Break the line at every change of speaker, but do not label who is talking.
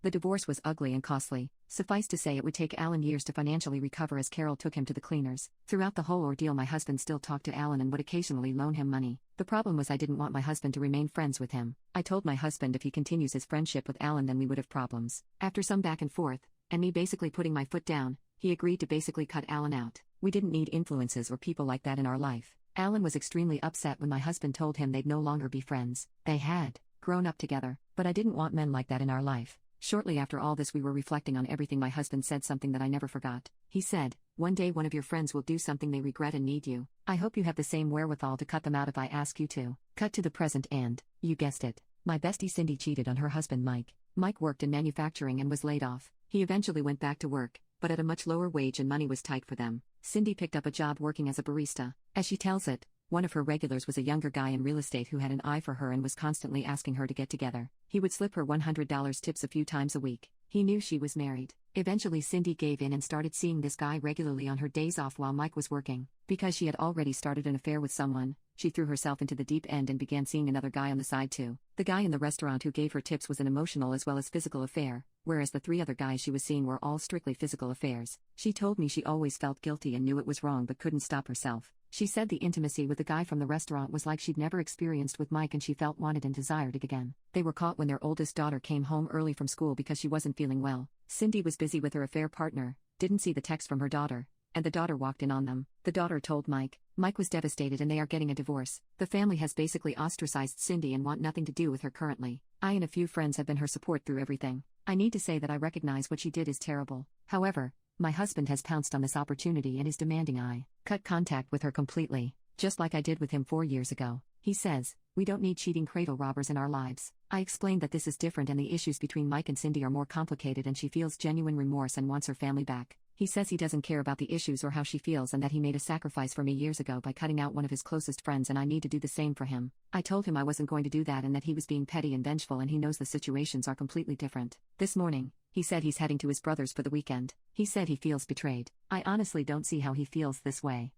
The divorce was ugly and costly. Suffice to say, it would take Alan years to financially recover as Carol took him to the cleaners. Throughout the whole ordeal, my husband still talked to Alan and would occasionally loan him money. The problem was I didn't want my husband to remain friends with him. I told my husband if he continues his friendship with Alan, then we would have problems. After some back and forth, and me basically putting my foot down, he agreed to basically cut Alan out. We didn't need influences or people like that in our life. Alan was extremely upset when my husband told him they'd no longer be friends. They had grown up together, but I didn't want men like that in our life. Shortly after all this, we were reflecting on everything. My husband said something that I never forgot. He said, "One day one of your friends will do something they regret and need you. I hope you have the same wherewithal to cut them out if I ask you to." Cut to the present and, you guessed it, my bestie Cindy cheated on her husband Mike. Mike worked in manufacturing and was laid off. He eventually went back to work, but at a much lower wage, and money was tight for them. Cindy picked up a job working as a barista. As she tells it, one of her regulars was a younger guy in real estate who had an eye for her and was constantly asking her to get together. He would slip her $100 tips a few times a week. He knew she was married. Eventually Cindy gave in and started seeing this guy regularly on her days off while Mike was working. Because she had already started an affair with someone, she threw herself into the deep end and began seeing another guy on the side too. The guy in the restaurant who gave her tips was an emotional as well as physical affair, whereas the 3 other guys she was seeing were all strictly physical affairs. She told me she always felt guilty and knew it was wrong but couldn't stop herself. She said the intimacy with the guy from the restaurant was like she'd never experienced with Mike, and she felt wanted and desired it again. They were caught when their oldest daughter came home early from school because she wasn't feeling well. Cindy was busy with her affair partner, didn't see the text from her daughter, and the daughter walked in on them. The daughter told Mike. Mike was devastated and they are getting a divorce. The family has basically ostracized Cindy and want nothing to do with her currently. I and a few friends have been her support through everything. I need to say that I recognize what she did is terrible. However, my husband has pounced on this opportunity and is demanding I cut contact with her completely, just like I did with him 4 years ago. He says, "We don't need cheating cradle robbers in our lives." I explained that this is different and the issues between Mike and Cindy are more complicated, and she feels genuine remorse and wants her family back. He says he doesn't care about the issues or how she feels, and that he made a sacrifice for me years ago by cutting out one of his closest friends, and I need to do the same for him. I told him I wasn't going to do that and that he was being petty and vengeful, and he knows the situations are completely different. This morning, he said he's heading to his brother's for the weekend. He said he feels betrayed. I honestly don't see how he feels this way.